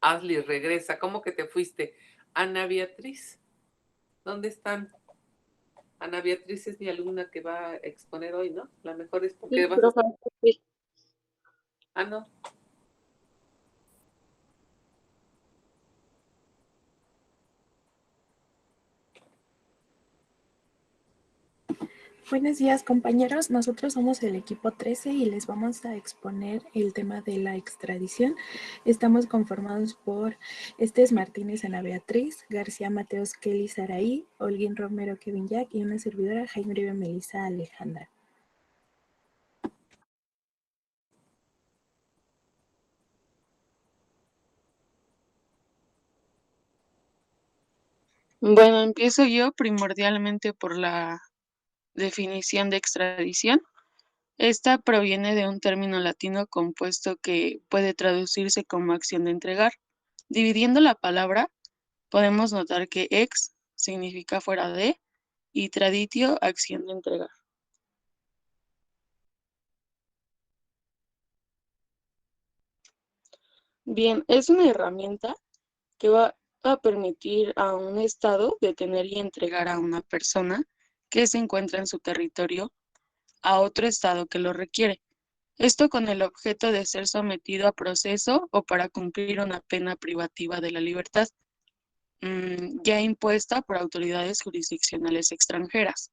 Ashley, regresa. ¿Cómo que te fuiste? Ana Beatriz, ¿dónde están? Ana Beatriz es mi alumna que va a exponer hoy, ¿no? La mejor es porque Sí, vas a... profe, sí. Ah, no. Buenos días, compañeros. Nosotros somos el equipo 13 y les vamos a exponer el tema de la extradición. Estamos conformados por Estes Martínez, Ana Beatriz, García Mateos, Kelly Saraí, Holguín Romero, Kevin Jack y una servidora, Jaime Uribe Melissa Alejandra. Bueno, empiezo yo primordialmente por la definición de extradición. Esta proviene de un término latino compuesto que puede traducirse como acción de entregar. Dividiendo la palabra, podemos notar que ex significa fuera de y traditio, acción de entregar. Bien, es una herramienta que va a permitir a un Estado detener y entregar a una persona que se encuentra en su territorio a otro Estado que lo requiere. Esto con el objeto de ser sometido a proceso o para cumplir una pena privativa de la libertad, ya impuesta por autoridades jurisdiccionales extranjeras.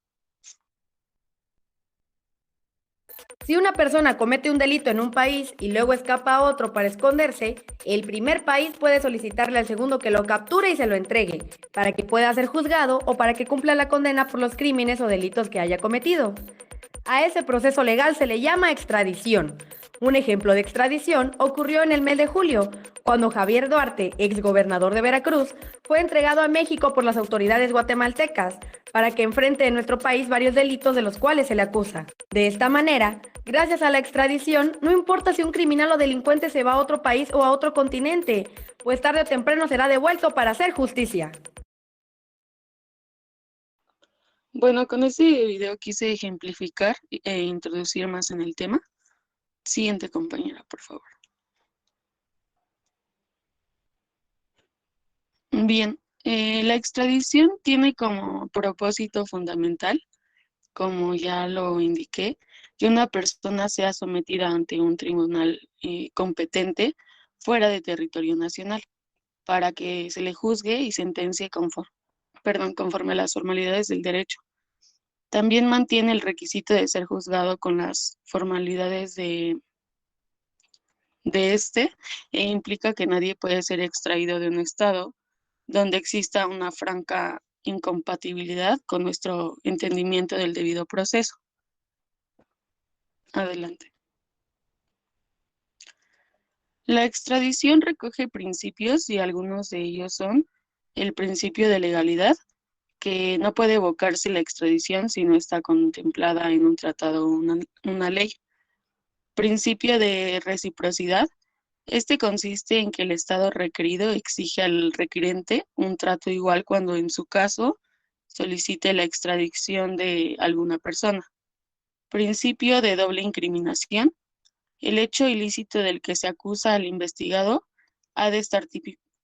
Si una persona comete un delito en un país y luego escapa a otro para esconderse, el primer país puede solicitarle al segundo que lo capture y se lo entregue, para que pueda ser juzgado o para que cumpla la condena por los crímenes o delitos que haya cometido. A ese proceso legal se le llama extradición. Un ejemplo de extradición ocurrió en el mes de julio, cuando Javier Duarte, exgobernador de Veracruz, fue entregado a México por las autoridades guatemaltecas para que enfrente en nuestro país varios delitos de los cuales se le acusa. De esta manera, gracias a la extradición, no importa si un criminal o delincuente se va a otro país o a otro continente, pues tarde o temprano será devuelto para hacer justicia. Bueno, con este video quise ejemplificar e introducir más en el tema. Siguiente compañera, por favor. Bien, la extradición tiene como propósito fundamental, como ya lo indiqué, que una persona sea sometida ante un tribunal competente fuera de territorio nacional para que se le juzgue y sentencie conforme a las formalidades del derecho. También mantiene el requisito de ser juzgado con las formalidades de este e implica que nadie puede ser extraído de un estado donde exista una franca incompatibilidad con nuestro entendimiento del debido proceso. Adelante. La extradición recoge principios y algunos de ellos son el principio de legalidad, que no puede evocarse la extradición si no está contemplada en un tratado o una ley. Principio de reciprocidad. Este consiste en que el Estado requerido exige al requirente un trato igual cuando en su caso solicite la extradición de alguna persona. Principio de doble incriminación. El hecho ilícito del que se acusa al investigado ha de estar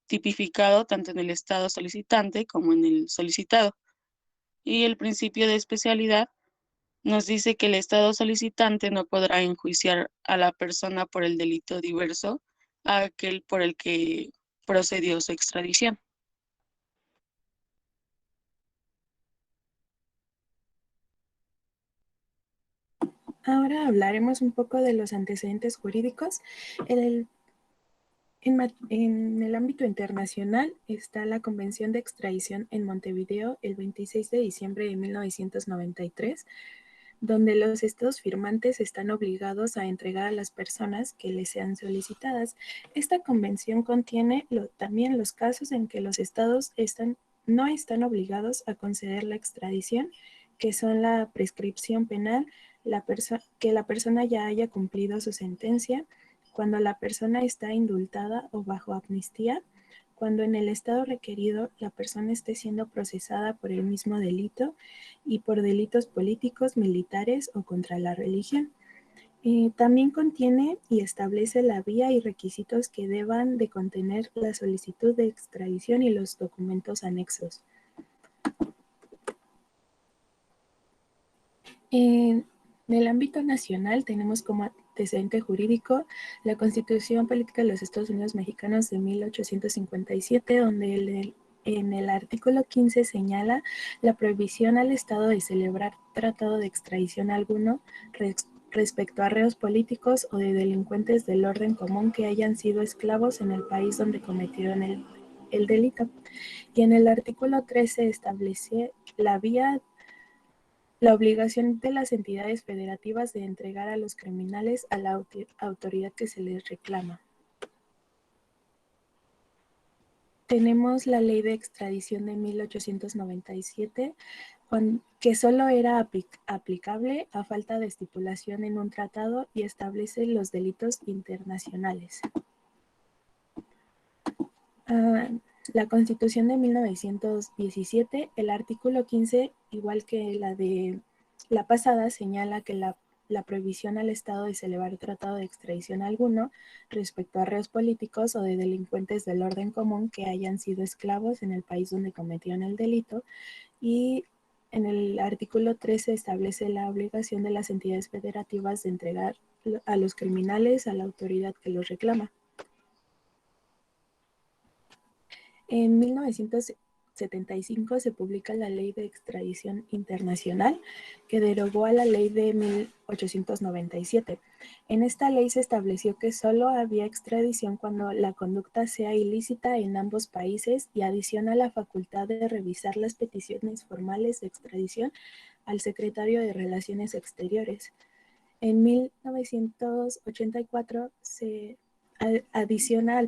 tipificado tanto en el Estado solicitante como en el solicitado. Y el principio de especialidad nos dice que el Estado solicitante no podrá enjuiciar a la persona por el delito diverso a aquel por el que procedió su extradición. Ahora hablaremos un poco de los antecedentes jurídicos. En el ámbito internacional está la Convención de Extradición en Montevideo el 26 de diciembre de 1993, donde los estados firmantes están obligados a entregar a las personas que les sean solicitadas. Esta convención contiene también los casos en que los estados no están obligados a conceder la extradición, que son la prescripción penal, que la persona ya haya cumplido su sentencia, cuando la persona está indultada o bajo amnistía, cuando en el estado requerido la persona esté siendo procesada por el mismo delito y por delitos políticos, militares o contra la religión. También contiene y establece la vía y requisitos que deban de contener la solicitud de extradición y los documentos anexos. En el ámbito nacional tenemos como antecedente jurídico la Constitución Política de los Estados Unidos Mexicanos de 1857, donde en el artículo 15 señala la prohibición al Estado de celebrar tratado de extradición alguno respecto a reos políticos o de delincuentes del orden común que hayan sido esclavos en el país donde cometieron el delito. Y en el artículo 13 establece la obligación de las entidades federativas de entregar a los criminales a la autoridad que se les reclama. Tenemos la ley de extradición de 1897, que solo era aplicable a falta de estipulación en un tratado y establece los delitos internacionales. La Constitución de 1917, el artículo 15, igual que la de la pasada, señala que la prohibición al Estado de celebrar tratado de extradición alguno respecto a reos políticos o de delincuentes del orden común que hayan sido esclavos en el país donde cometieron el delito. Y en el artículo 13 establece la obligación de las entidades federativas de entregar a los criminales a la autoridad que los reclama. En 1975 se publica la Ley de Extradición Internacional, que derogó a la Ley de 1897. En esta ley se estableció que solo había extradición cuando la conducta sea ilícita en ambos países y adiciona la facultad de revisar las peticiones formales de extradición al Secretario de Relaciones Exteriores. En 1984 se adiciona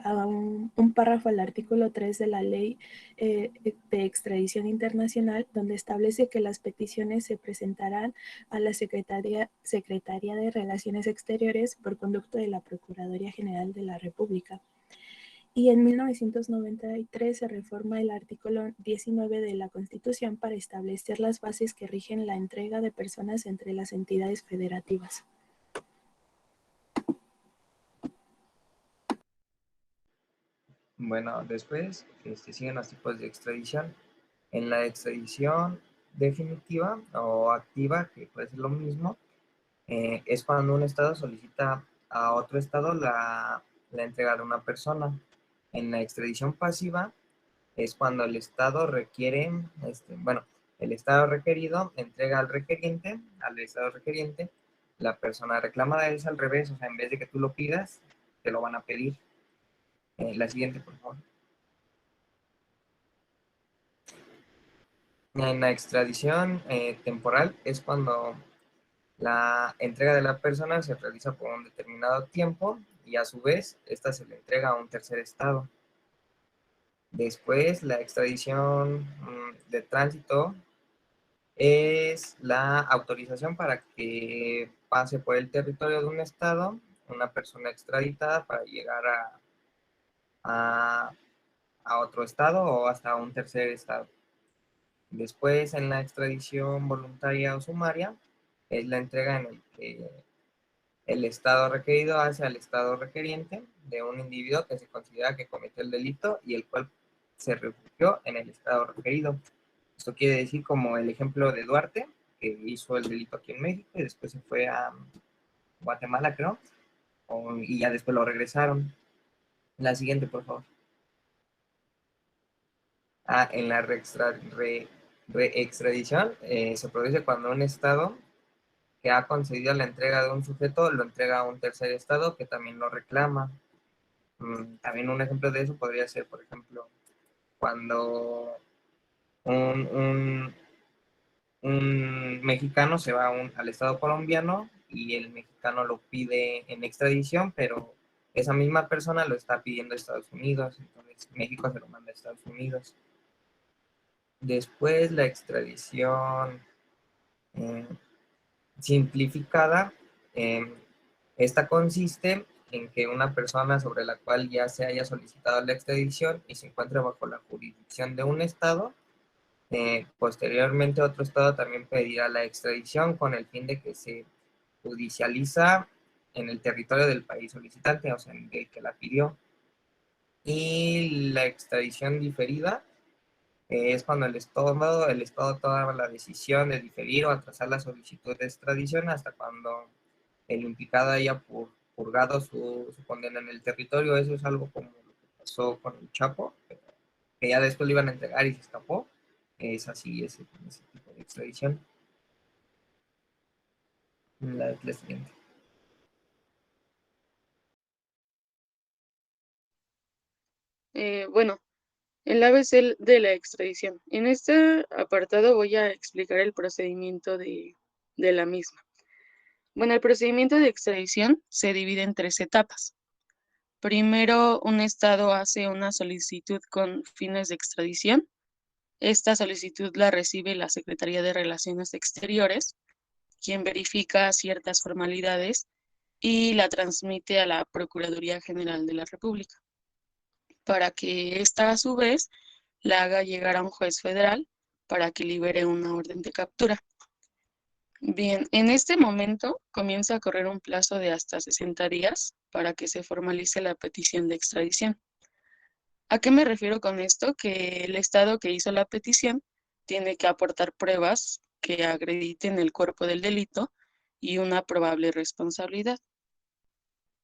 a un párrafo al artículo 3 de la Ley de Extradición Internacional, donde establece que las peticiones se presentarán a la Secretaría de Relaciones Exteriores por conducto de la Procuraduría General de la República. Y en 1993 se reforma el artículo 19 de la Constitución para establecer las bases que rigen la entrega de personas entre las entidades federativas. Bueno, después siguen los tipos de extradición. En la extradición definitiva o activa, que puede ser lo mismo, es cuando un estado solicita a otro estado la entrega de una persona. En la extradición pasiva es cuando el estado requiere, el estado requerido entrega al estado requeriente, la persona reclamada. Es al revés, o sea, en vez de que tú lo pidas, te lo van a pedir. La siguiente, por favor. En la extradición temporal es cuando la entrega de la persona se realiza por un determinado tiempo y a su vez esta se le entrega a un tercer estado. Después, la extradición de tránsito es la autorización para que pase por el territorio de un estado una persona extraditada para llegar a otro estado o hasta un tercer estado. Después, en la extradición voluntaria o sumaria, es la entrega en el que el estado requerido hace al estado requeriente de un individuo que se considera que cometió el delito y el cual se refugió en el estado requerido. Esto quiere decir, como el ejemplo de Duarte, que hizo el delito aquí en México y después se fue a Guatemala, creo, y ya después lo regresaron. La siguiente, por favor. En la reextradición se produce cuando un estado que ha concedido la entrega de un sujeto lo entrega a un tercer estado que también lo reclama. También un ejemplo de eso podría ser, por ejemplo, cuando un mexicano se va al estado colombiano y el mexicano lo pide en extradición, pero esa misma persona lo está pidiendo a Estados Unidos, entonces México se lo manda a Estados Unidos. Después, la extradición simplificada, esta consiste en que una persona sobre la cual ya se haya solicitado la extradición y se encuentre bajo la jurisdicción de un estado, posteriormente otro estado también pedirá la extradición con el fin de que se judicializa en el territorio del país solicitante, o sea, en el que la pidió. Y la extradición diferida es cuando el Estado toma la decisión de diferir o atrasar la solicitud de extradición hasta cuando el implicado haya purgado su condena en el territorio. Eso es algo como lo que pasó con el Chapo, que ya después lo iban a entregar y se escapó. Es así, ese tipo de extradición. La siguiente. Bueno, el ABC de la extradición. En este apartado voy a explicar el procedimiento de la misma. Bueno, el procedimiento de extradición se divide en 3 etapas. Primero, un estado hace una solicitud con fines de extradición. Esta solicitud la recibe la Secretaría de Relaciones Exteriores, quien verifica ciertas formalidades y la transmite a la Procuraduría General de la República, para que ésta a su vez la haga llegar a un juez federal para que libere una orden de captura. Bien, en este momento comienza a correr un plazo de hasta 60 días para que se formalice la petición de extradición. ¿A qué me refiero con esto? Que el Estado que hizo la petición tiene que aportar pruebas que acrediten el cuerpo del delito y una probable responsabilidad.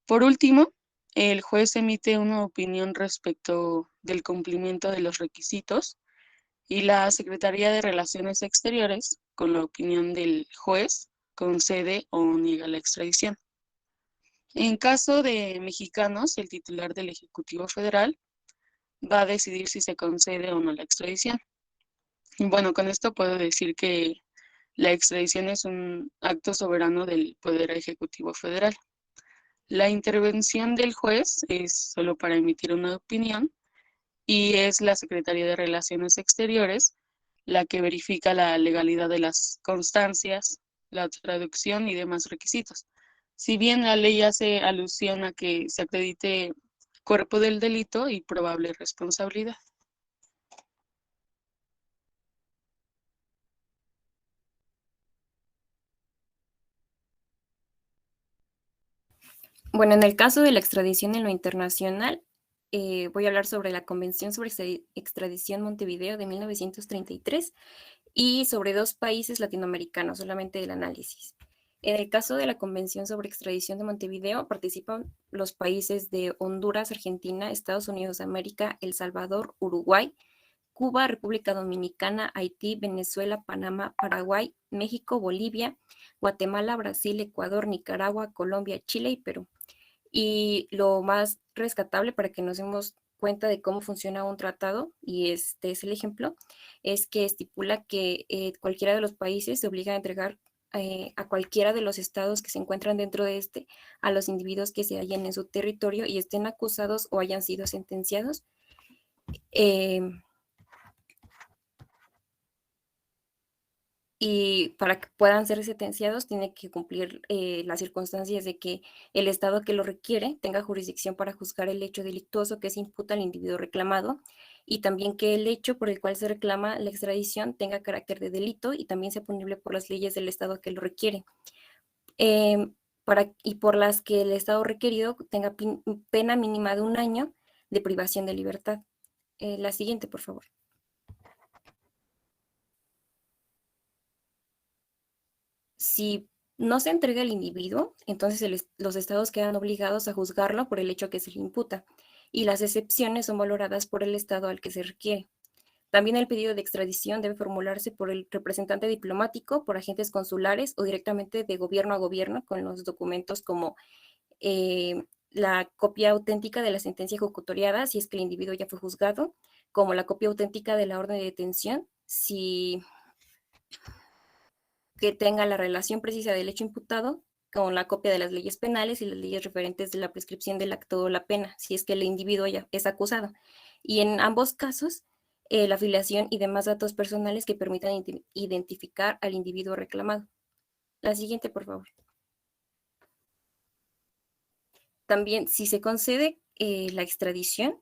Por último, el juez emite una opinión respecto del cumplimiento de los requisitos y la Secretaría de Relaciones Exteriores, con la opinión del juez, concede o niega la extradición. En caso de mexicanos, el titular del Ejecutivo Federal va a decidir si se concede o no la extradición. Y bueno, con esto puedo decir que la extradición es un acto soberano del Poder Ejecutivo Federal. La intervención del juez es solo para emitir una opinión y es la Secretaría de Relaciones Exteriores la que verifica la legalidad de las constancias, la traducción y demás requisitos. Si bien la ley hace alusión a que se acredite cuerpo del delito y probable responsabilidad. Bueno, en el caso de la extradición en lo internacional, voy a hablar sobre la Convención sobre Extradición Montevideo de 1933 y sobre 2 países latinoamericanos, solamente el análisis. En el caso de la Convención sobre Extradición de Montevideo, participan los países de Honduras, Argentina, Estados Unidos de América, El Salvador, Uruguay, Cuba, República Dominicana, Haití, Venezuela, Panamá, Paraguay, México, Bolivia, Guatemala, Brasil, Ecuador, Nicaragua, Colombia, Chile y Perú. Y lo más rescatable para que nos demos cuenta de cómo funciona un tratado, y este es el ejemplo, es que estipula que cualquiera de los países se obliga a entregar a cualquiera de los estados que se encuentran dentro de este a los individuos que se hallen en su territorio y estén acusados o hayan sido sentenciados. Y para que puedan ser sentenciados tiene que cumplir las circunstancias de que el Estado que lo requiere tenga jurisdicción para juzgar el hecho delictuoso que se imputa al individuo reclamado y también que el hecho por el cual se reclama la extradición tenga carácter de delito y también sea punible por las leyes del Estado que lo requiere. Y por las que el Estado requerido tenga pena mínima de 1 año de privación de libertad. La siguiente, por favor. Si no se entrega al individuo, entonces los estados quedan obligados a juzgarlo por el hecho que se le imputa, y las excepciones son valoradas por el estado al que se requiere. También el pedido de extradición debe formularse por el representante diplomático, por agentes consulares o directamente de gobierno a gobierno con los documentos como la copia auténtica de la sentencia ejecutoriada, si es que el individuo ya fue juzgado, como la copia auténtica de la orden de detención, si que tenga la relación precisa del hecho imputado con la copia de las leyes penales y las leyes referentes de la prescripción del acto o la pena, si es que el individuo ya es acusado. Y en ambos casos, la afiliación y demás datos personales que permitan identificar al individuo reclamado. La siguiente, por favor. También, si se concede la extradición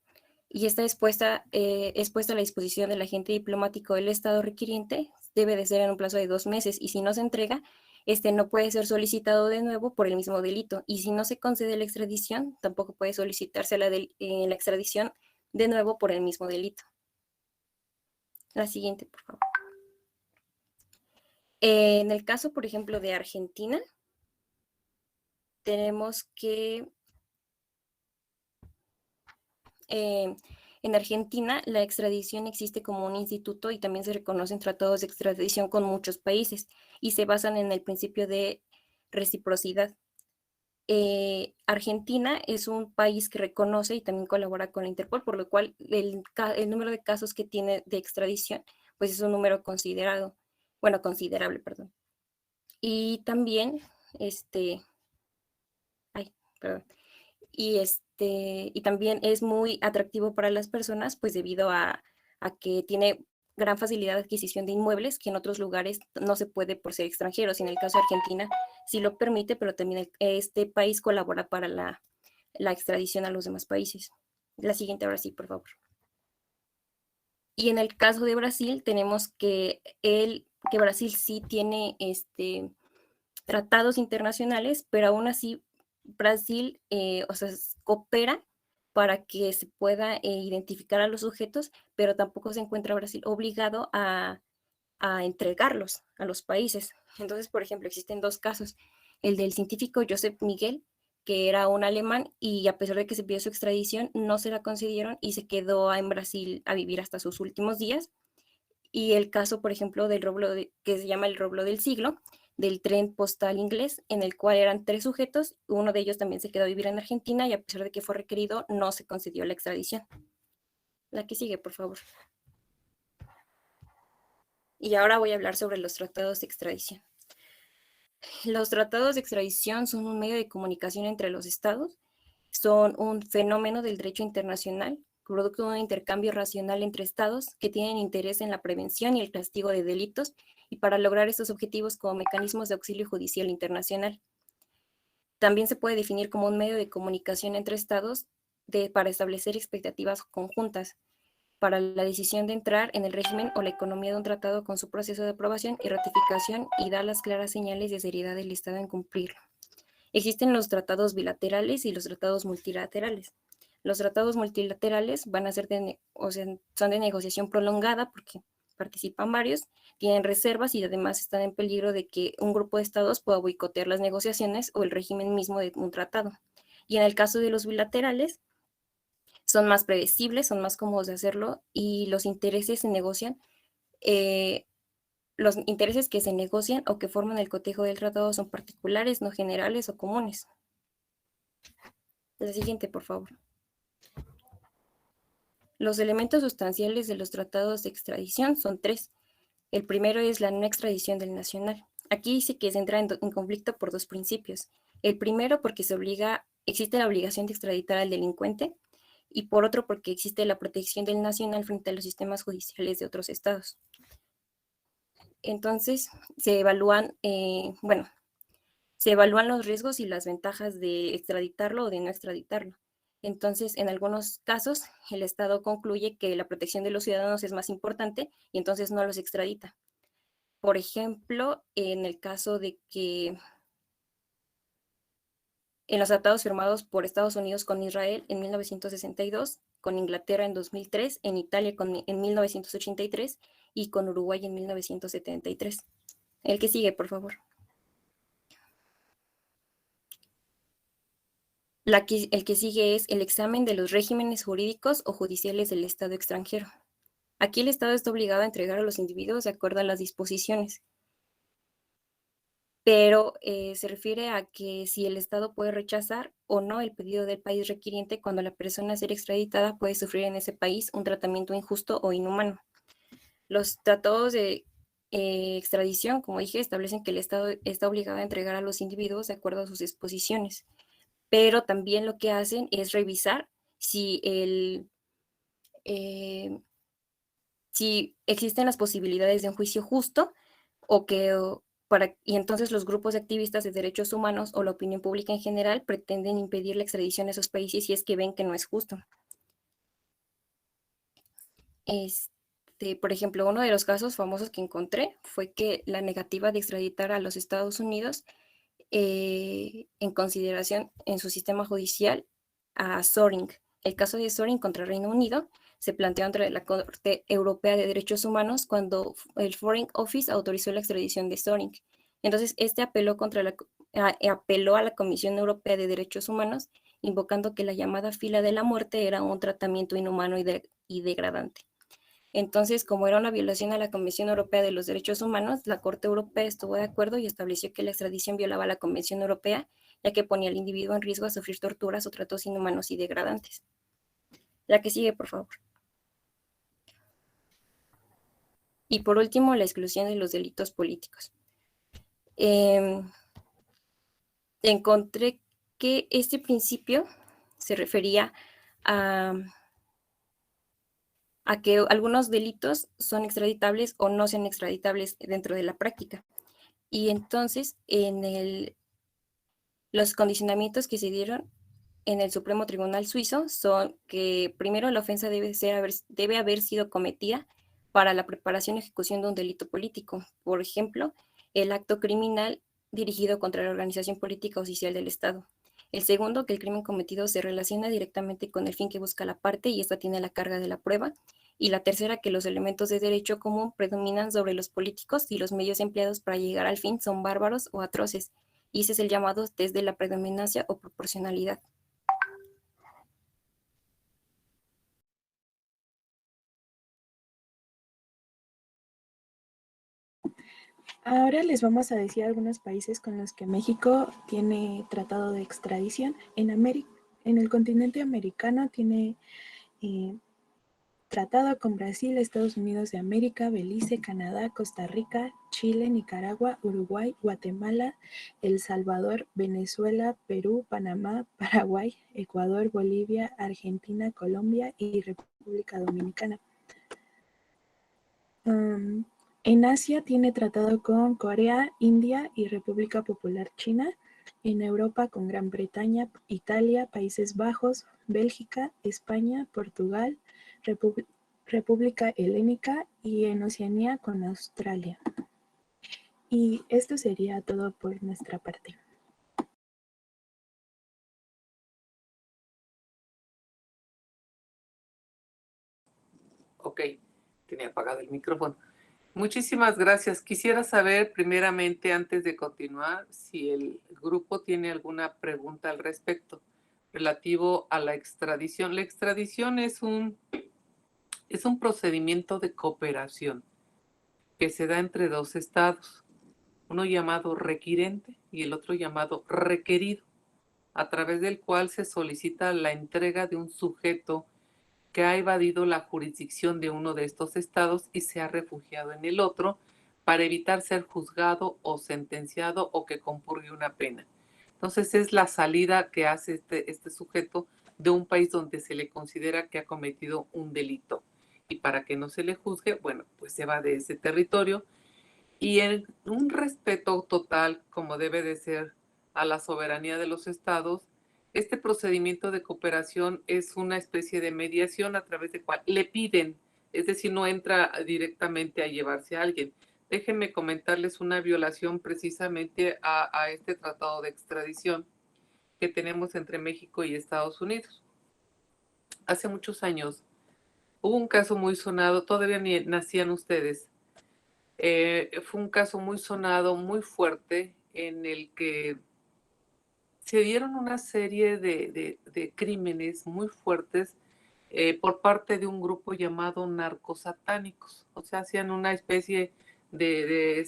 y está es puesta a la disposición del agente diplomático del Estado requiriente, debe de ser en un plazo de 2 meses, y si no se entrega, este no puede ser solicitado de nuevo por el mismo delito. Y si no se concede la extradición, tampoco puede solicitarse la extradición de nuevo por el mismo delito. La siguiente, por favor. En el caso, por ejemplo, de Argentina, tenemos que en Argentina la extradición existe como un instituto y también se reconocen tratados de extradición con muchos países y se basan en el principio de reciprocidad. Argentina es un país que reconoce y también colabora con la Interpol, por lo cual el número de casos que tiene de extradición pues es un número considerable, perdón. Y también, y también es muy atractivo para las personas, pues debido a que tiene gran facilidad de adquisición de inmuebles que en otros lugares no se puede por ser extranjeros. Y en el caso de Argentina sí lo permite, pero también este país colabora para la extradición a los demás países. La siguiente, ahora sí, por favor. Y en el caso de Brasil tenemos que Brasil sí tiene tratados internacionales, pero aún así Brasil coopera para que se pueda identificar a los sujetos, pero tampoco se encuentra Brasil obligado a entregarlos a los países. Entonces, por ejemplo, existen dos casos. El del científico Josep Miguel, que era un alemán y a pesar de que se pidió su extradición, no se la concedieron y se quedó en Brasil a vivir hasta sus últimos días. Y el caso, por ejemplo, del robo que se llama el robo del siglo, del tren postal inglés, en el cual eran 3 sujetos, uno de ellos también se quedó a vivir en Argentina y a pesar de que fue requerido, no se concedió la extradición. La que sigue, por favor. Y ahora voy a hablar sobre los tratados de extradición. Los tratados de extradición son un medio de comunicación entre los estados, son un fenómeno del derecho internacional, producto de un intercambio racional entre estados que tienen interés en la prevención y el castigo de delitos y para lograr estos objetivos como mecanismos de auxilio judicial internacional. También se puede definir como un medio de comunicación entre estados para establecer expectativas conjuntas para la decisión de entrar en el régimen o la economía de un tratado con su proceso de aprobación y ratificación y dar las claras señales de seriedad del Estado en cumplirlo. Existen los tratados bilaterales y los tratados multilaterales. Los tratados multilaterales van a ser son de negociación prolongada porque participan varios, tienen reservas y además están en peligro de que un grupo de estados pueda boicotear las negociaciones o el régimen mismo de un tratado. Y en el caso de los bilaterales, son más predecibles, son más cómodos de hacerlo y los intereses se negocian. Los intereses que se negocian o que forman el cotejo del tratado son particulares, no generales o comunes. La siguiente, por favor. Los elementos sustanciales de los tratados de extradición son 3. El primero es la no extradición del nacional. Aquí dice que se entra en conflicto por 2 principios. El primero porque existe la obligación de extraditar al delincuente y por otro porque existe la protección del nacional frente a los sistemas judiciales de otros estados. Entonces, se evalúan los riesgos y las ventajas de extraditarlo o de no extraditarlo. Entonces, en algunos casos, el Estado concluye que la protección de los ciudadanos es más importante y entonces no los extradita. Por ejemplo, en el caso de que en los tratados firmados por Estados Unidos con Israel en 1962, con Inglaterra en 2003, en Italia en 1983 y con Uruguay en 1973. El que sigue, por favor. El que sigue es el examen de los regímenes jurídicos o judiciales del Estado extranjero. Aquí el Estado está obligado a entregar a los individuos de acuerdo a las disposiciones, pero se refiere a que si el Estado puede rechazar o no el pedido del país requiriente cuando la persona a ser extraditada puede sufrir en ese país un tratamiento injusto o inhumano. Los tratados de extradición, como dije, establecen que el Estado está obligado a entregar a los individuos de acuerdo a sus disposiciones, pero también lo que hacen es revisar si si existen las posibilidades de un juicio justo y entonces los grupos de activistas de derechos humanos o la opinión pública en general pretenden impedir la extradición a esos países si es que ven que no es justo. por ejemplo, uno de los casos famosos que encontré fue que la negativa de extraditar a los Estados Unidos en consideración en su sistema judicial a Soring. El caso de Soring contra Reino Unido se planteó ante la Corte Europea de Derechos Humanos cuando el Foreign Office autorizó la extradición de Soring. Entonces, este apeló a la Comisión Europea de Derechos Humanos, invocando que la llamada fila de la muerte era un tratamiento inhumano y degradante. Entonces, como era una violación a la Convención Europea de los Derechos Humanos, la Corte Europea estuvo de acuerdo y estableció que la extradición violaba la Convención Europea, ya que ponía al individuo en riesgo a sufrir torturas o tratos inhumanos y degradantes. La que sigue, por favor. Y por último, la exclusión de los delitos políticos. Encontré que este principio se refería a que algunos delitos son extraditables o no sean extraditables dentro de la práctica. Y entonces, los condicionamientos que se dieron en el Supremo Tribunal Suizo son que primero la ofensa debe haber sido cometida para la preparación y ejecución de un delito político. Por ejemplo, el acto criminal dirigido contra la organización política oficial del Estado. El segundo, que el crimen cometido se relaciona directamente con el fin que busca la parte y esta tiene la carga de la prueba. Y la tercera, que los elementos de derecho común predominan sobre los políticos y los medios empleados para llegar al fin son bárbaros o atroces. Y ese es el llamado test de la predominancia o proporcionalidad. Ahora les vamos a decir algunos países con los que México tiene tratado de extradición. En el continente americano tiene tratado con Brasil, Estados Unidos de América, Belice, Canadá, Costa Rica, Chile, Nicaragua, Uruguay, Guatemala, El Salvador, Venezuela, Perú, Panamá, Paraguay, Ecuador, Bolivia, Argentina, Colombia y República Dominicana. En Asia tiene tratado con Corea, India y República Popular China. En Europa con Gran Bretaña, Italia, Países Bajos, Bélgica, España, Portugal, República Helénica y en Oceanía con Australia. Y esto sería todo por nuestra parte. Ok, tenía apagado el micrófono. Muchísimas gracias. Quisiera saber primeramente, antes de continuar, si el grupo tiene alguna pregunta al respecto relativo a la extradición. La extradición es un procedimiento de cooperación que se da entre dos estados, uno llamado requirente y el otro llamado requerido, a través del cual se solicita la entrega de un sujeto que ha evadido la jurisdicción de uno de estos estados y se ha refugiado en el otro para evitar ser juzgado o sentenciado o que compurgue una pena. Entonces es la salida que hace este sujeto de un país donde se le considera que ha cometido un delito. Y para que no se le juzgue, bueno, pues se va de ese territorio y en un respeto total, como debe de ser, a la soberanía de los estados. Este procedimiento de cooperación es una especie de mediación a través de cual le piden, es decir, no entra directamente a llevarse a alguien. Déjenme comentarles una violación precisamente a este tratado de extradición que tenemos entre México y Estados Unidos. Hace muchos años hubo un caso muy sonado, todavía ni nacían ustedes. Fue un caso muy sonado, muy fuerte, en el que se dieron una serie de crímenes muy fuertes por parte de un grupo llamado narcosatánicos. O sea, hacían una especie de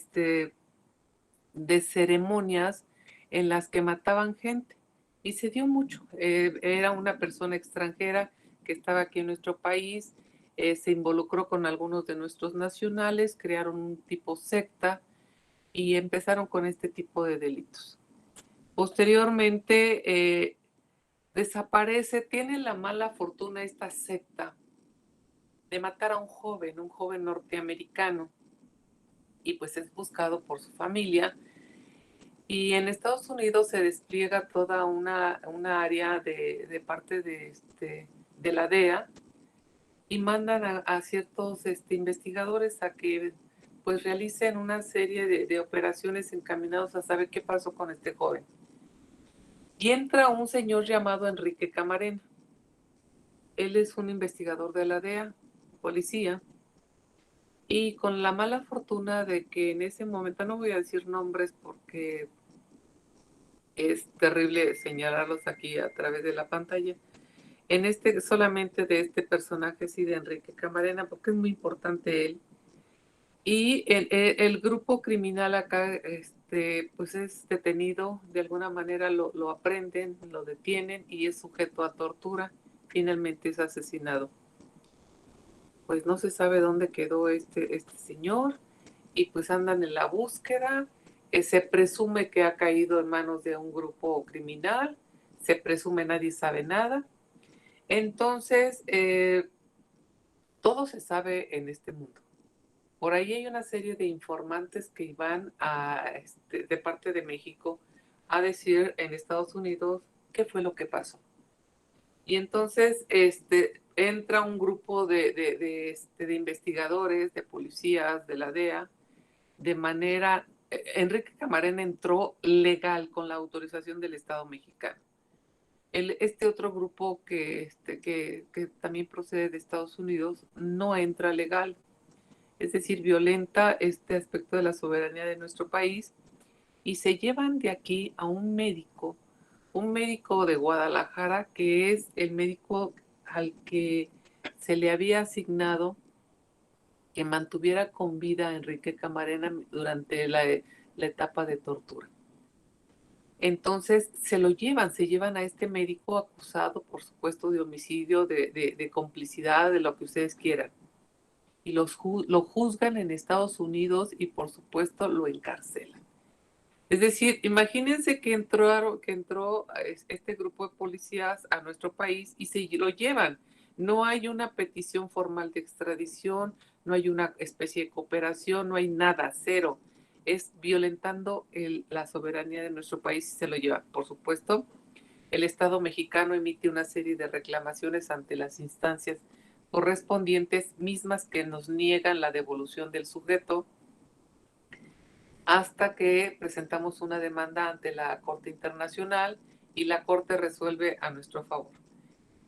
ceremonias en las que mataban gente. Y se dio mucho. Era una persona extranjera que estaba aquí en nuestro país, se involucró con algunos de nuestros nacionales, crearon un tipo secta y empezaron con este tipo de delitos. Posteriormente desaparece, tiene la mala fortuna esta secta de matar a un joven norteamericano, y pues es buscado por su familia. Y en Estados Unidos se despliega toda una área de parte de la DEA, y mandan a ciertos investigadores a que pues realicen una serie de operaciones encaminados a saber qué pasó con este joven. Y entra un señor llamado Enrique Camarena. Él es un investigador de la DEA, policía, y con la mala fortuna de que en ese momento, no voy a decir nombres porque es terrible señalarlos aquí a través de la pantalla, solamente de este personaje, sí, de Enrique Camarena, porque es muy importante él. Y el grupo criminal acá, pues es detenido, de alguna manera lo aprenden, lo detienen y es sujeto a tortura. Finalmente es asesinado. Pues no se sabe dónde quedó este señor y pues andan en la búsqueda. Se presume que ha caído en manos de un grupo criminal, se presume nadie sabe nada. Entonces, todo se sabe en este mundo. Por ahí hay una serie de informantes que van de parte de México a decir en Estados Unidos qué fue lo que pasó. Y entonces entra un grupo de investigadores, de policías, de la DEA, de manera... Enrique Camarena entró legal con la autorización del Estado mexicano. Este otro grupo que también procede de Estados Unidos no entra legal. Es decir, violenta este aspecto de la soberanía de nuestro país y se llevan de aquí a un médico de Guadalajara, que es el médico al que se le había asignado que mantuviera con vida a Enrique Camarena durante la etapa de tortura. Entonces se llevan a este médico acusado, por supuesto, de homicidio, de complicidad, de lo que ustedes quieran. Y lo juzgan en Estados Unidos y por supuesto lo encarcelan. Es decir, imagínense que entró este grupo de policías a nuestro país y se lo llevan. No hay una petición formal de extradición, no hay una especie de cooperación, no hay nada, cero. Es violentando la soberanía de nuestro país y se lo llevan. Por supuesto, el Estado mexicano emite una serie de reclamaciones ante las instancias correspondientes, mismas que nos niegan la devolución del sujeto, hasta que presentamos una demanda ante la Corte Internacional y la Corte resuelve a nuestro favor.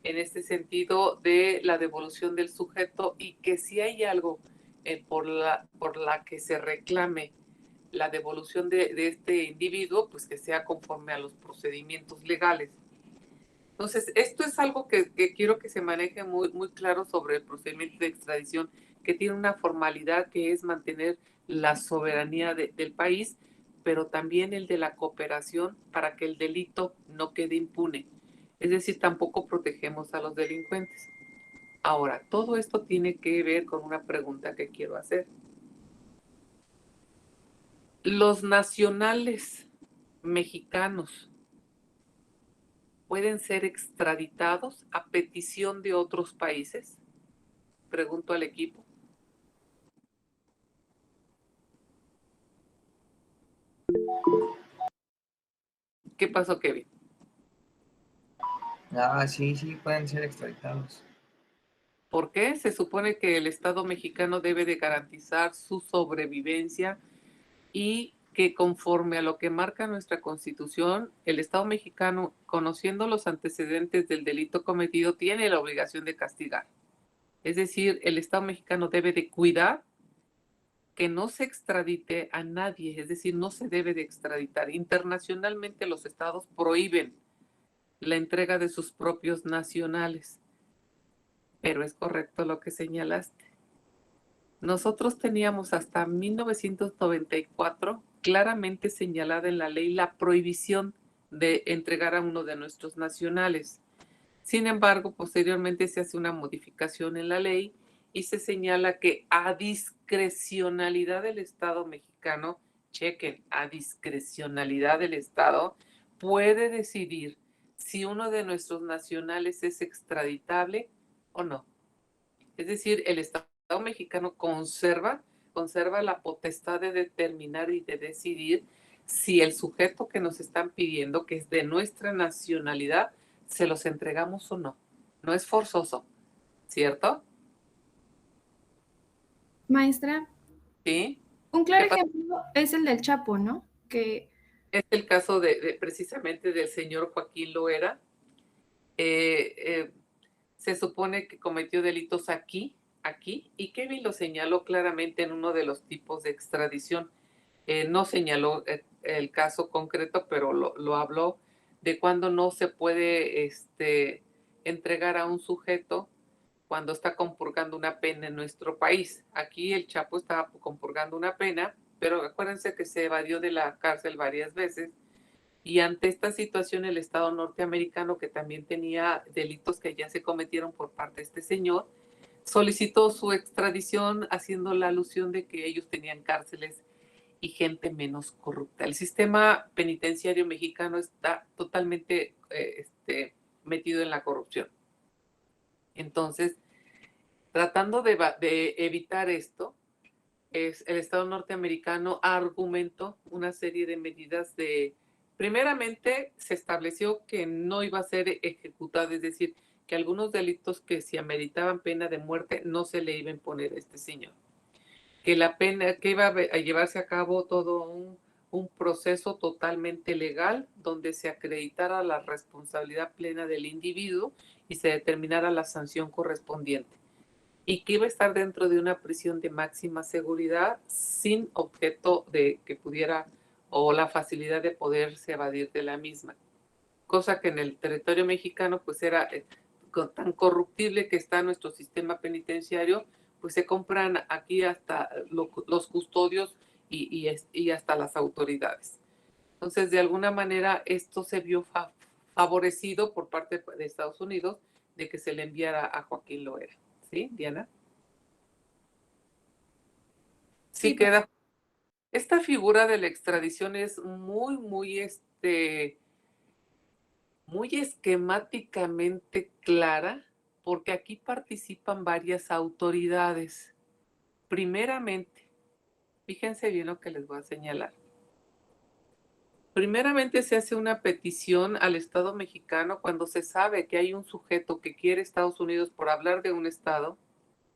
En este sentido de la devolución del sujeto, y que si hay algo por la que se reclame la devolución de este individuo, pues que sea conforme a los procedimientos legales. Entonces, esto es algo que quiero que se maneje muy, muy claro sobre el procedimiento de extradición, que tiene una formalidad que es mantener la soberanía del país, pero también el de la cooperación para que el delito no quede impune. Es decir, tampoco protegemos a los delincuentes. Ahora, todo esto tiene que ver con una pregunta que quiero hacer. Los nacionales mexicanos pueden ser extraditados a petición de otros países? Pregunto al equipo. ¿Qué pasó, Kevin? Sí, pueden ser extraditados. ¿Por qué? Se supone que el Estado mexicano debe de garantizar su sobrevivencia y que conforme a lo que marca nuestra Constitución, el Estado mexicano, conociendo los antecedentes del delito cometido, tiene la obligación de castigar. Es decir, el Estado mexicano debe de cuidar que no se extradite a nadie, es decir, no se debe de extraditar. Internacionalmente los estados prohíben la entrega de sus propios nacionales, pero es correcto lo que señalaste. Nosotros teníamos hasta 1994 claramente señalada en la ley la prohibición de entregar a uno de nuestros nacionales. Sin embargo, posteriormente se hace una modificación en la ley y se señala que a discrecionalidad del Estado mexicano, chequen, a discrecionalidad del Estado, puede decidir si uno de nuestros nacionales es extraditable o no. Es decir, el Estado mexicano conserva la potestad de determinar y de decidir si el sujeto que nos están pidiendo, que es de nuestra nacionalidad, se los entregamos o no. No es forzoso, ¿cierto? Maestra, ¿sí? un claro ¿Qué pasa? ejemplo es el del Chapo, ¿no? Que Es el caso de precisamente del señor Joaquín Loera. Se supone que cometió delitos aquí, y Kevin lo señaló claramente en uno de los tipos de extradición. No señaló el caso concreto, pero lo habló de cuando no se puede entregar a un sujeto cuando está compurgando una pena en nuestro país. Aquí el Chapo estaba compurgando una pena, pero acuérdense que se evadió de la cárcel varias veces, y ante esta situación el Estado norteamericano, que también tenía delitos que ya se cometieron por parte de este señor, solicitó su extradición haciendo la alusión de que ellos tenían cárceles y gente menos corrupta. El sistema penitenciario mexicano está totalmente metido en la corrupción. Entonces, tratando de evitar esto, el Estado norteamericano argumentó una serie de medidas primeramente se estableció que no iba a ser ejecutado, es decir, que algunos delitos que si ameritaban pena de muerte no se le iba a imponer a este señor, que la pena, que iba a llevarse a cabo todo un proceso totalmente legal donde se acreditara la responsabilidad plena del individuo y se determinara la sanción correspondiente, y que iba a estar dentro de una prisión de máxima seguridad sin objeto de que pudiera o la facilidad de poderse evadir de la misma. Cosa que en el territorio mexicano pues era tan corruptible que está nuestro sistema penitenciario, pues se compran aquí hasta los custodios y hasta las autoridades. Entonces, de alguna manera, esto se vio favorecido por parte de Estados Unidos de que se le enviara a Joaquín Loera. ¿Sí, Diana? Sí, sí, queda. Esta figura de la extradición es muy esquemáticamente clara, porque aquí participan varias autoridades. Primeramente, fíjense bien lo que les voy a señalar. Primeramente se hace una petición al Estado mexicano cuando se sabe que hay un sujeto que quiere Estados Unidos por hablar de un Estado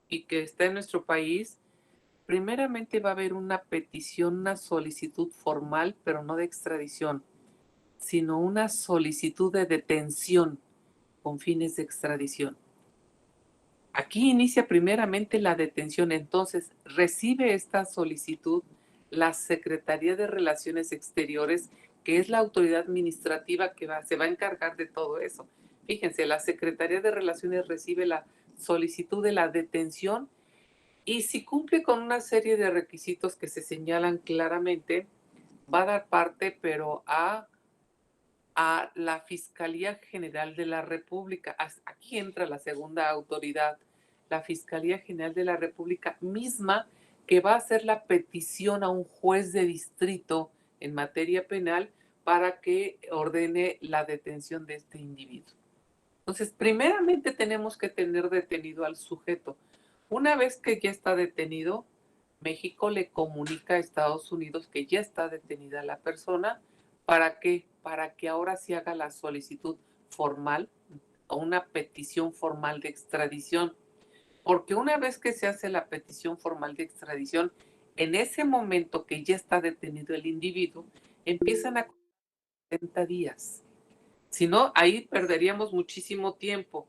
y que está en nuestro país. Primeramente va a haber una petición, una solicitud formal, pero no de extradición, sino una solicitud de detención con fines de extradición. Aquí inicia primeramente la detención, entonces recibe esta solicitud la Secretaría de Relaciones Exteriores, que es la autoridad administrativa que se va a encargar de todo eso. Fíjense, la Secretaría de Relaciones recibe la solicitud de la detención, y si cumple con una serie de requisitos que se señalan claramente, va a dar parte, pero a la Fiscalía General de la República. Aquí entra la segunda autoridad, la Fiscalía General de la República misma, que va a hacer la petición a un juez de distrito en materia penal para que ordene la detención de este individuo. Entonces, primeramente tenemos que tener detenido al sujeto. Una vez que ya está detenido, México le comunica a Estados Unidos que ya está detenida la persona. ¿Para qué? Para que ahora se haga la solicitud formal o una petición formal de extradición. Porque una vez que se hace la petición formal de extradición, en ese momento que ya está detenido el individuo, empiezan a 70 días. Si no, ahí perderíamos muchísimo tiempo.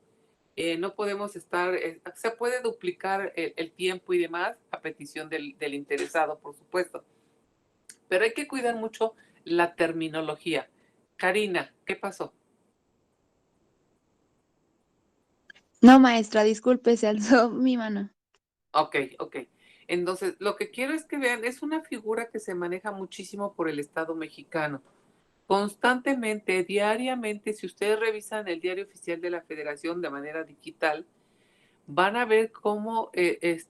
No podemos estar, se puede duplicar el tiempo y demás a petición del interesado, por supuesto. Pero hay que cuidar mucho la terminología. Karina, ¿qué pasó? No, maestra, disculpe, se alzó mi mano. Ok. Entonces, lo que quiero es que vean, es una figura que se maneja muchísimo por el Estado mexicano. Constantemente, diariamente, si ustedes revisan el Diario Oficial de la Federación de manera digital, van a ver cómo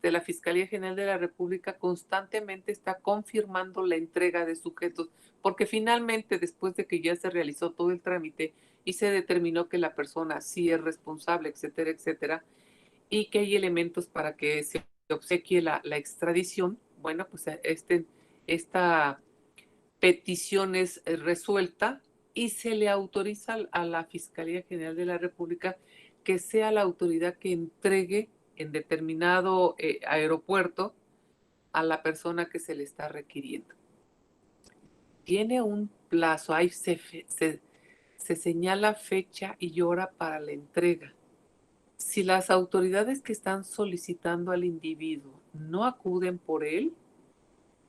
la Fiscalía General de la República constantemente está confirmando la entrega de sujetos, porque finalmente, después de que ya se realizó todo el trámite y se determinó que la persona sí es responsable, etcétera, etcétera, y que hay elementos para que se obsequie la extradición, bueno, pues esta petición es resuelta y se le autoriza a la Fiscalía General de la República que sea la autoridad que entregue en determinado aeropuerto a la persona que se le está requiriendo. Tiene un plazo, ahí se señala fecha y hora para la entrega. Si las autoridades que están solicitando al individuo no acuden por él,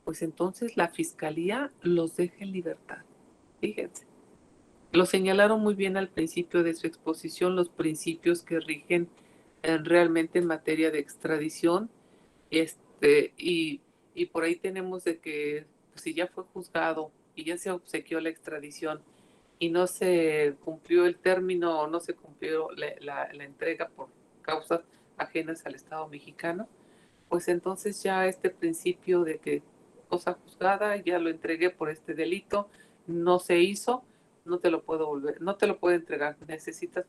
pues entonces la fiscalía los deja en libertad. Fíjense. Lo señalaron muy bien al principio de su exposición, los principios que rigen realmente en materia de extradición. Y, y por ahí tenemos de que pues, si ya fue juzgado y ya se obsequió la extradición y no se cumplió el término o no se cumplió la entrega por causas ajenas al Estado mexicano, pues entonces ya este principio de que cosa juzgada, ya lo entregué por este delito, no se hizo, no te lo puedo volver, no te lo puedo entregar, necesitas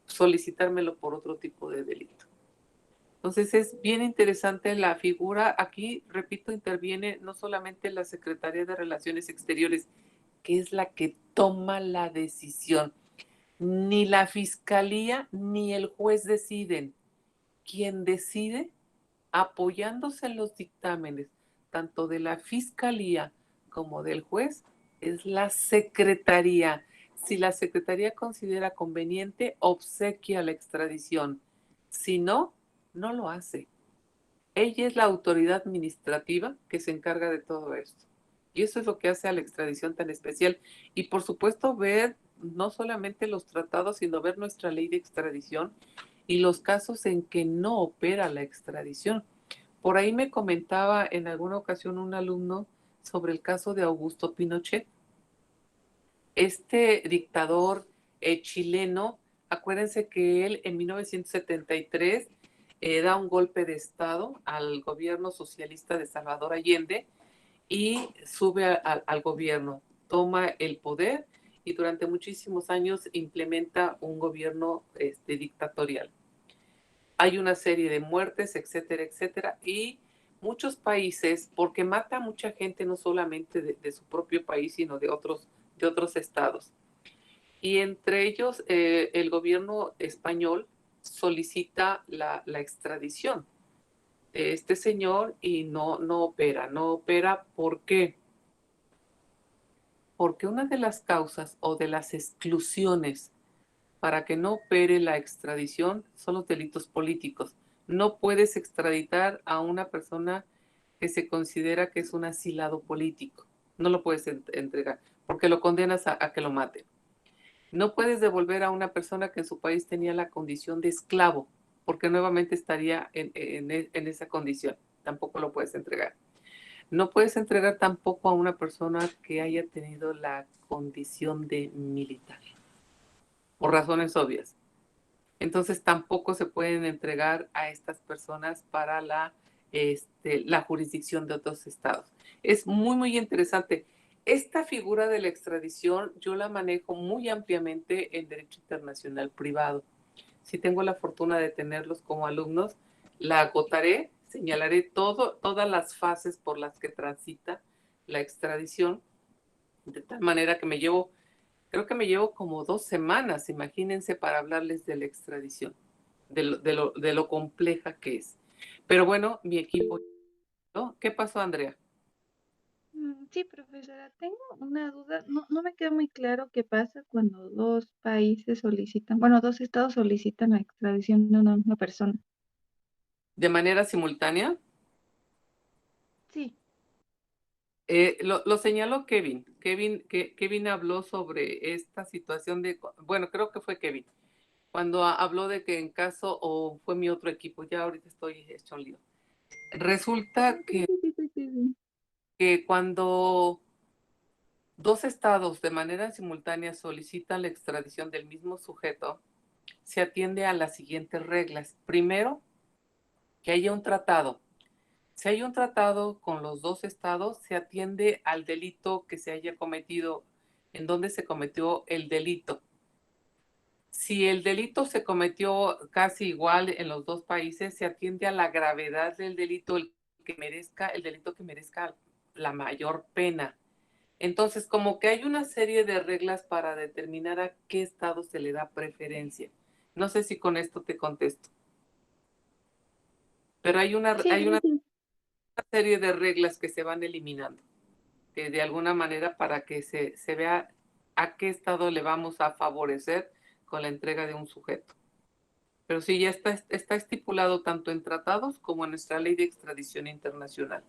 solicitármelo por otro tipo de delito. Entonces es bien interesante la figura. Aquí, repito, interviene no solamente la Secretaría de Relaciones Exteriores, que es la que toma la decisión. Ni la Fiscalía ni el juez deciden. Quien decide, apoyándose en los dictámenes, tanto de la Fiscalía como del juez, es la Secretaría. Si la Secretaría considera conveniente, obsequia la extradición. Si no, no lo hace. Ella es la autoridad administrativa que se encarga de todo esto. Y eso es lo que hace a la extradición tan especial. Y por supuesto ver no solamente los tratados, sino ver nuestra ley de extradición y los casos en que no opera la extradición. Por ahí me comentaba en alguna ocasión un alumno sobre el caso de Augusto Pinochet. Este dictador chileno, acuérdense que él en 1973 da un golpe de Estado al gobierno socialista de Salvador Allende y sube al gobierno, toma el poder y durante muchísimos años implementa un gobierno dictatorial. Hay una serie de muertes, etcétera, etcétera, y muchos países, porque mata a mucha gente no solamente de su propio país, sino de otros estados. Y entre ellos el gobierno español solicita la extradición de este señor y no opera. No opera, ¿por qué? Porque una de las causas o de las exclusiones para que no opere la extradición son los delitos políticos. No puedes extraditar a una persona que se considera que es un asilado político. No lo puedes entregar porque lo condenas a que lo maten. No puedes devolver a una persona que en su país tenía la condición de esclavo, porque nuevamente estaría en esa condición. Tampoco lo puedes entregar. No puedes entregar tampoco a una persona que haya tenido la condición de militar, por razones obvias. Entonces tampoco se pueden entregar a estas personas para la jurisdicción de otros estados. Es muy, muy interesante. Esta figura de la extradición yo la manejo muy ampliamente en derecho internacional privado. Si tengo la fortuna de tenerlos como alumnos, la agotaré, señalaré todas las fases por las que transita la extradición, de tal manera que creo que me llevo como 2 semanas, imagínense, para hablarles de la extradición, de lo compleja que es. Pero bueno, mi equipo, ¿no? ¿Qué pasó, Andrea? Sí, profesora, tengo una duda. No me queda muy claro qué pasa cuando dos países solicitan, bueno, dos estados solicitan la extradición de una misma persona. De manera simultánea, Sí. lo señaló Kevin. Kevin habló sobre esta situación bueno, creo que fue Kevin, cuando habló de que en caso, o fue mi otro equipo, ya ahorita estoy hecho un lío. Resulta Sí. que cuando dos estados de manera simultánea solicitan la extradición del mismo sujeto, se atiende a las siguientes reglas. Primero, que haya un tratado. Si hay un tratado con los dos estados, se atiende al delito que se haya cometido, en donde se cometió el delito. Si el delito se cometió casi igual en los dos países, se atiende a la gravedad del delito, el delito que merezca la mayor pena. Entonces, como que hay una serie de reglas para determinar a qué estado se le da preferencia. No sé si con esto te contesto. Pero hay una Sí. una serie de reglas que se van eliminando, que de alguna manera para que se vea a qué estado le vamos a favorecer con la entrega de un sujeto. Pero sí, ya está estipulado tanto en tratados como en nuestra ley de extradición internacional.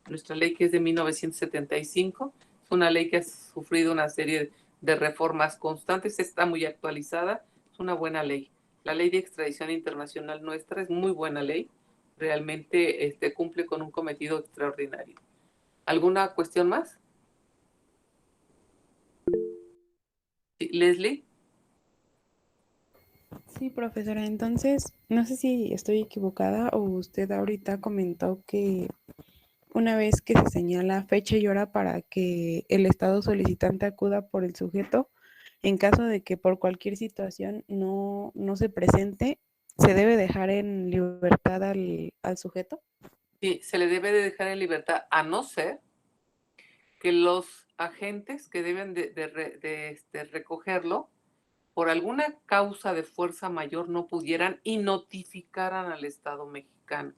Nuestra ley, que es de 1975, es una ley que ha sufrido una serie de reformas constantes, está muy actualizada, es una buena ley. La ley de extradición internacional nuestra es muy buena ley, realmente cumple con un cometido extraordinario. ¿Alguna cuestión más? Sí, Leslie. Sí, profesora. Entonces, no sé si estoy equivocada o usted ahorita comentó que una vez que se señala fecha y hora para que el Estado solicitante acuda por el sujeto, en caso de que por cualquier situación no se presente, ¿se debe dejar en libertad al sujeto? Sí, se le debe de dejar en libertad, a no ser que los agentes que deben de recogerlo por alguna causa de fuerza mayor no pudieran y notificaran al Estado mexicano.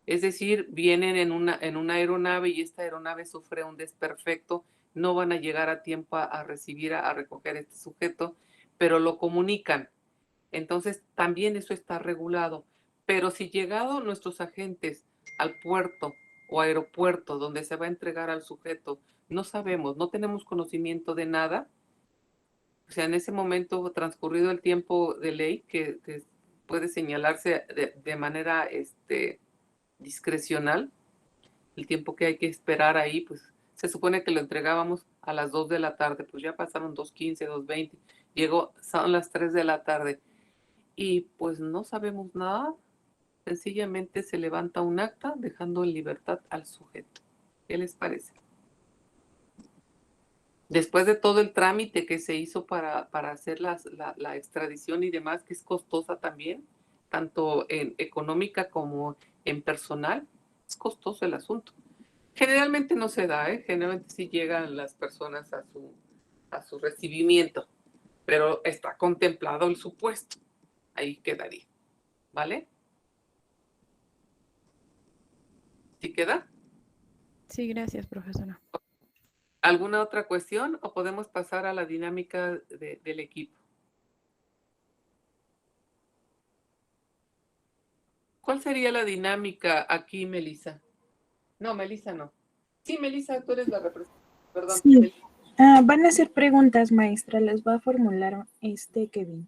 Es decir, vienen en una aeronave y esta aeronave sufre un desperfecto, no van a llegar a tiempo a recibir, a recoger este sujeto, pero lo comunican. Entonces, también eso está regulado. Pero si llegado nuestros agentes al puerto o aeropuerto donde se va a entregar al sujeto, no sabemos, no tenemos conocimiento de nada, o sea, en ese momento transcurrido el tiempo de ley que puede señalarse de manera discrecional, el tiempo que hay que esperar ahí, pues se supone que lo entregábamos a las 2 de la tarde, pues ya pasaron 2:15, 2:20, son las 3 de la tarde y pues no sabemos nada, sencillamente se levanta un acta dejando en libertad al sujeto. ¿Qué les parece? Después de todo el trámite que se hizo para hacer la extradición y demás, que es costosa también, tanto en económica como en personal, es costoso el asunto. Generalmente no se da, generalmente sí llegan las personas a su recibimiento, pero está contemplado el supuesto. Ahí quedaría, ¿vale? ¿Sí queda? Sí, gracias, profesora. ¿Alguna otra cuestión o podemos pasar a la dinámica del equipo? ¿Cuál sería la dinámica aquí, Melissa? No, Melissa no. Sí, Melissa, tú eres la representante. Perdón. Sí. Van a hacer preguntas, maestra. Las va a formular Kevin.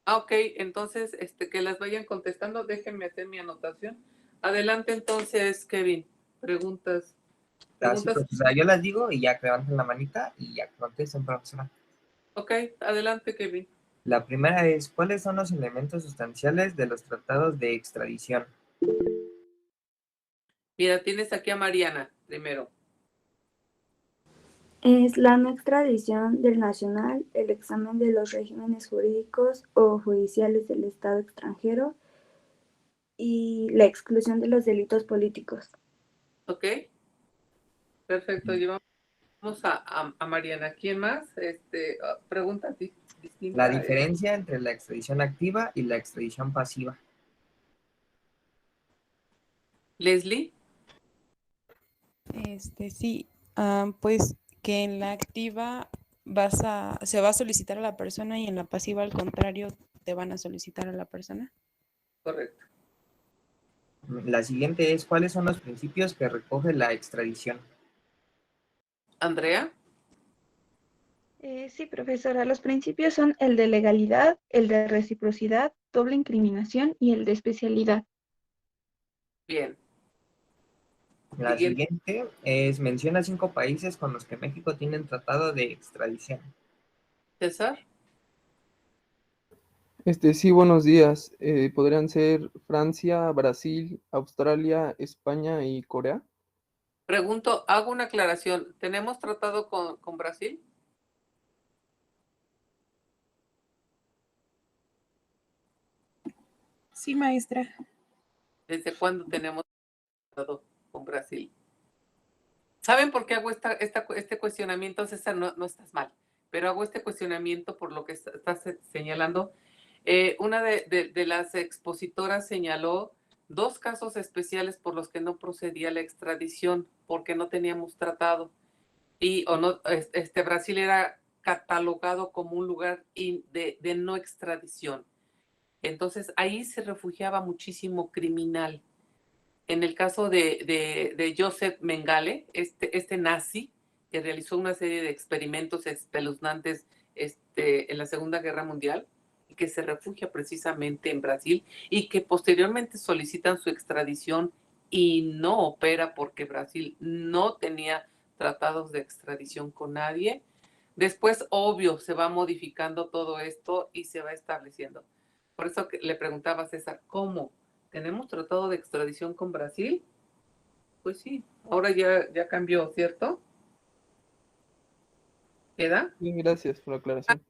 Ok, entonces que las vayan contestando. Déjenme hacer mi anotación. Adelante entonces, Kevin. Preguntas. Así, profesora, yo las digo y ya que levanten la manita y ya contesten, profesora. Ok, adelante, Kevin. La primera es, ¿cuáles son los elementos sustanciales de los tratados de extradición? Mira, tienes aquí a Mariana primero. Es la no extradición del nacional, el examen de los regímenes jurídicos o judiciales del Estado extranjero y la exclusión de los delitos políticos. Ok. Perfecto, llevamos a Mariana. ¿Quién más? Preguntas distintas. La diferencia entre la extradición activa y la extradición pasiva. Leslie. Sí, pues que en la activa se va a solicitar a la persona y en la pasiva, al contrario, te van a solicitar a la persona. Correcto. La siguiente es, ¿cuáles son los principios que recoge la extradición? Andrea. Sí, profesora, los principios son el de legalidad, el de reciprocidad, doble incriminación y el de especialidad. Bien. La siguiente es, menciona 5 países con los que México tiene un tratado de extradición. César. Sí, buenos días. ¿Podrían ser Francia, Brasil, Australia, España y Corea? Pregunto, hago una aclaración. ¿Tenemos tratado con Brasil? Sí, maestra. ¿Desde cuándo tenemos tratado con Brasil? ¿Saben por qué hago este cuestionamiento? César, no estás mal, pero hago este cuestionamiento por lo que estás señalando. Una de las expositoras señaló 2 casos especiales por los que no procedía la extradición, porque no teníamos tratado. Brasil era catalogado como un lugar de no extradición. Entonces, ahí se refugiaba muchísimo criminal. En el caso de Joseph Mengele, este nazi, que realizó una serie de experimentos espeluznantes en la Segunda Guerra Mundial, y que se refugia precisamente en Brasil, y que posteriormente solicitan su extradición y no opera porque Brasil no tenía tratados de extradición con nadie. Después, obvio, se va modificando todo esto y se va estableciendo. Por eso le preguntaba a César, ¿cómo? ¿Tenemos tratado de extradición con Brasil? Pues sí, ahora ya cambió, ¿cierto? ¿Queda? Bien, gracias por la aclaración.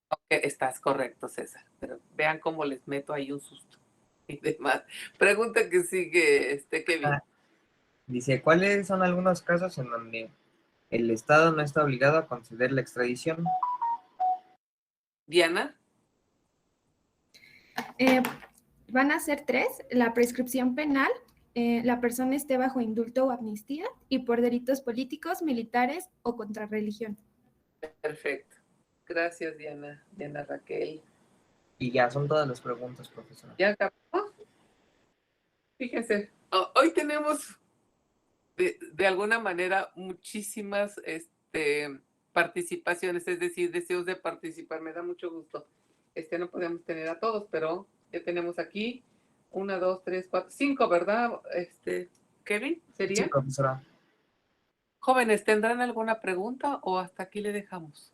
Ok, estás correcto, César, pero vean cómo les meto ahí un susto y demás. Pregunta que sigue, Kevin. Dice, ¿cuáles son algunos casos en donde el Estado no está obligado a conceder la extradición? Diana. Van a ser 3: la prescripción penal, la persona esté bajo indulto o amnistía, y por delitos políticos, militares o contra religión. Perfecto. Gracias, Diana Raquel. Y ya son todas las preguntas, profesora. ¿Ya acabó? Fíjense, hoy tenemos de alguna manera muchísimas participaciones, es decir, deseos de participar. Me da mucho gusto. No podemos tener a todos, pero ya tenemos aquí 1, 2, 3, 4, 5, ¿verdad? Kevin, ¿sería? Sí, profesora. Jóvenes, ¿tendrán alguna pregunta o hasta aquí le dejamos?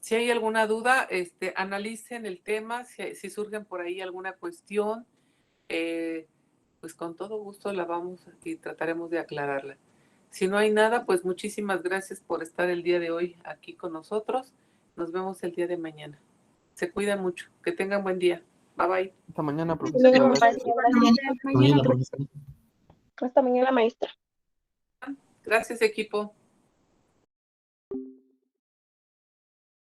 Si hay alguna duda, analicen el tema, si surgen por ahí alguna cuestión, pues con todo gusto la vamos y trataremos de aclararla. Si no hay nada, pues muchísimas gracias por estar el día de hoy aquí con nosotros. Nos vemos el día de mañana. Se cuidan mucho. Que tengan buen día. Bye bye. Hasta mañana, profesora. Mañana, profesora. Hasta mañana, maestra. Gracias, equipo.